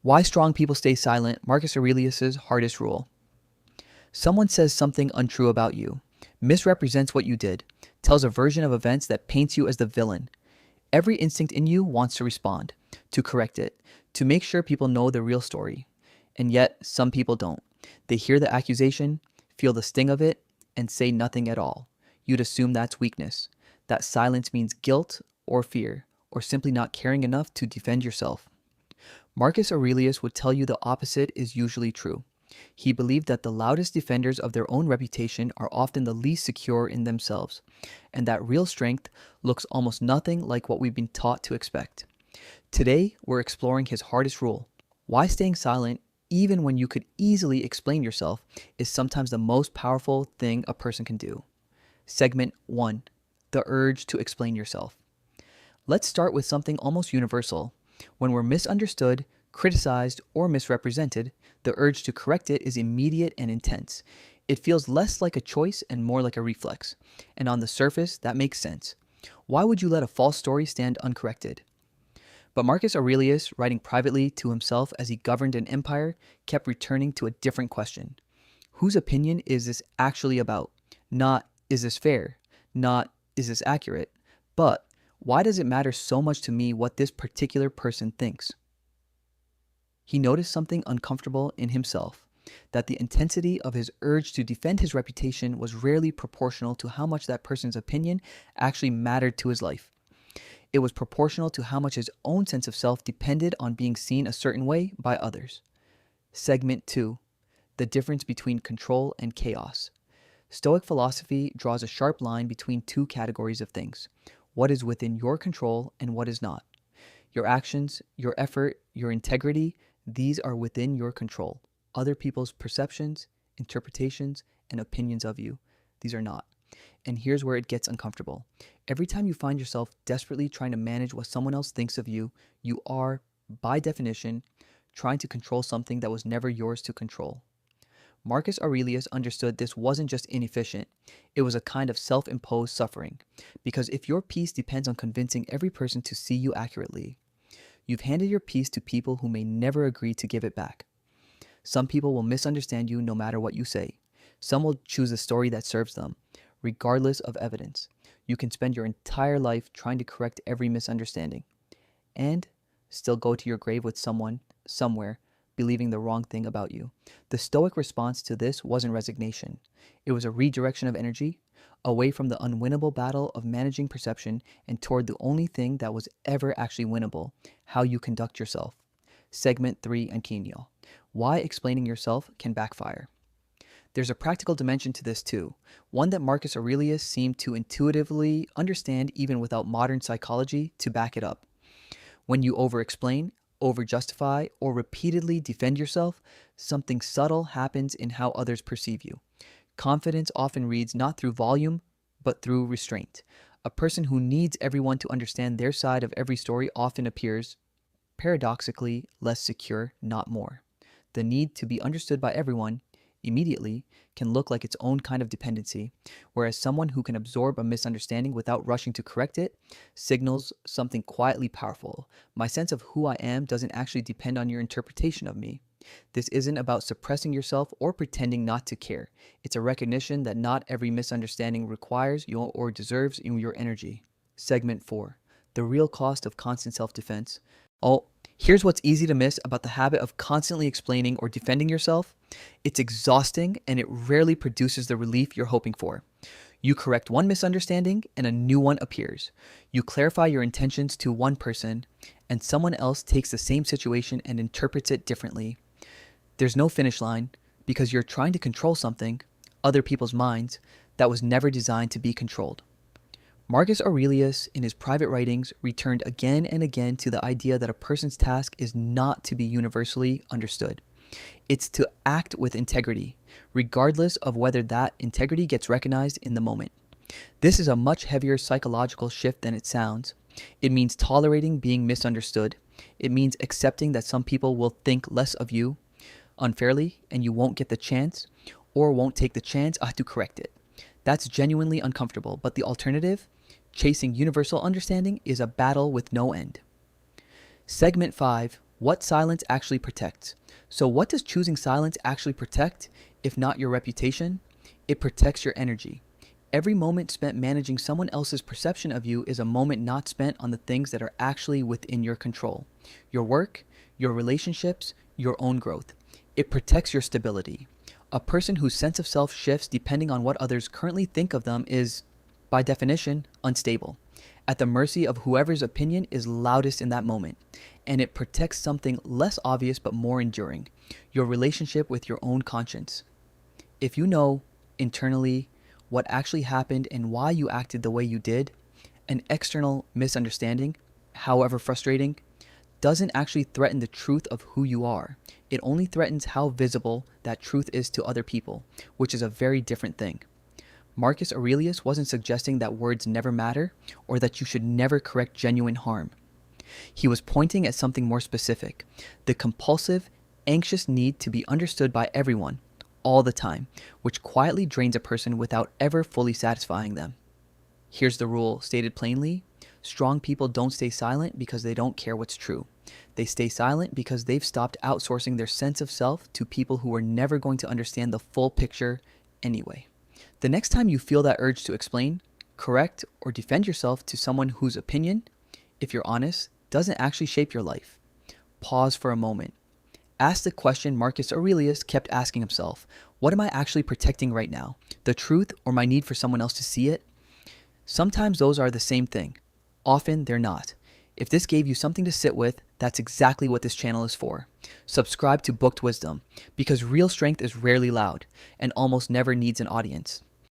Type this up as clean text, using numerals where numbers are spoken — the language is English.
Why strong people stay silent, Marcus Aurelius' hardest rule. Someone says something untrue about you, misrepresents what you did, tells a version of events that paints you as the villain. Every instinct in you wants to respond, to correct it, to make sure people know the real story. And yet, some people don't. They hear the accusation, feel the sting of it, and say nothing at all. You'd assume that's weakness. That silence means guilt or fear, or simply not caring enough to defend yourself. Marcus Aurelius would tell you the opposite is usually true. He believed that the loudest defenders of their own reputation are often the least secure in themselves, and that real strength looks almost nothing like what we've been taught to expect. Today, we're exploring his hardest rule: why staying silent, even when you could easily explain yourself, is sometimes the most powerful thing a person can do. Segment 1: The urge to explain yourself. Let's start with something almost universal. When we're misunderstood, criticized, or misrepresented, the urge to correct it is immediate and intense. It feels less like a choice and more like a reflex. And on the surface, that makes sense. Why would you let a false story stand uncorrected? But Marcus Aurelius, writing privately to himself as he governed an empire, kept returning to a different question. Whose opinion is this actually about? Not, is this fair? Not, is this accurate? But, why does it matter so much to me what this particular person thinks? He noticed something uncomfortable in himself, that the intensity of his urge to defend his reputation was rarely proportional to how much that person's opinion actually mattered to his life. It was proportional to how much his own sense of self depended on being seen a certain way by others. Segment 2: The difference between control and chaos. Stoic philosophy draws a sharp line between two categories of things: what is within your control and what is not. Your actions, your effort, your integrity, these are within your control. Other people's perceptions, interpretations, and opinions of you, these are not. And here's where it gets uncomfortable. Every time you find yourself desperately trying to manage what someone else thinks of you, you are, by definition, trying to control something that was never yours to control. Marcus Aurelius understood this wasn't just inefficient, it was a kind of self-imposed suffering. Because if your peace depends on convincing every person to see you accurately, you've handed your peace to people who may never agree to give it back. Some people will misunderstand you no matter what you say. Some will choose a story that serves them, regardless of evidence. You can spend your entire life trying to correct every misunderstanding, and still go to your grave with someone, somewhere, believing the wrong thing about you. The Stoic response to this wasn't resignation. It was a redirection of energy, away from the unwinnable battle of managing perception and toward the only thing that was ever actually winnable: how you conduct yourself. Segment 3 and Kenyo: why explaining yourself can backfire. There's a practical dimension to this too, one that Marcus Aurelius seemed to intuitively understand even without modern psychology to back it up. When you over-explain, over-justify, or repeatedly defend yourself, something subtle happens in how others perceive you. Confidence often reads not through volume, but through restraint. A person who needs everyone to understand their side of every story often appears, paradoxically, less secure, not more. The need to be understood by everyone immediately can look like its own kind of dependency, whereas someone who can absorb a misunderstanding without rushing to correct it signals something quietly powerful. My sense of who I am doesn't actually depend on your interpretation of me. This isn't about suppressing yourself or pretending not to care. It's a recognition that not every misunderstanding requires your or deserves your energy. Segment 4: The real cost of constant self-defense. Oh, here's what's easy to miss about the habit of constantly explaining or defending yourself. It's exhausting, and it rarely produces the relief you're hoping for. You correct one misunderstanding and a new one appears. You clarify your intentions to one person, and someone else takes the same situation and interprets it differently. There's no finish line because you're trying to control something, other people's minds, that was never designed to be controlled. Marcus Aurelius, in his private writings, returned again and again to the idea that a person's task is not to be universally understood. It's to act with integrity, regardless of whether that integrity gets recognized in the moment. This is a much heavier psychological shift than it sounds. It means tolerating being misunderstood. It means accepting that some people will think less of you unfairly and you won't get the chance or won't take the chance to correct it. That's genuinely uncomfortable, but the alternative, chasing universal understanding, is a battle with no end. Segment 5: What silence actually protects. So what does choosing silence actually protect, if not your reputation? It protects your energy. Every moment spent managing someone else's perception of you is a moment not spent on the things that are actually within your control. Your work, your relationships, your own growth. It protects your stability. A person whose sense of self shifts depending on what others currently think of them is, by definition, unstable, at the mercy of whoever's opinion is loudest in that moment. And it protects something less obvious but more enduring, your relationship with your own conscience. If you know, internally, what actually happened and why you acted the way you did, an external misunderstanding, however frustrating, doesn't actually threaten the truth of who you are. It only threatens how visible that truth is to other people, which is a very different thing. Marcus Aurelius wasn't suggesting that words never matter or that you should never correct genuine harm. He was pointing at something more specific, the compulsive, anxious need to be understood by everyone, all the time, which quietly drains a person without ever fully satisfying them. Here's the rule, stated plainly. Strong people don't stay silent because they don't care what's true. They stay silent because they've stopped outsourcing their sense of self to people who are never going to understand the full picture anyway. The next time you feel that urge to explain, correct, or defend yourself to someone whose opinion, if you're honest, doesn't actually shape your life, pause for a moment. Ask the question Marcus Aurelius kept asking himself. What am I actually protecting right now? The truth or my need for someone else to see it? Sometimes those are the same thing. Often they're not. If this gave you something to sit with, that's exactly what this channel is for. Subscribe to Booked Wisdom, because real strength is rarely loud and almost never needs an audience.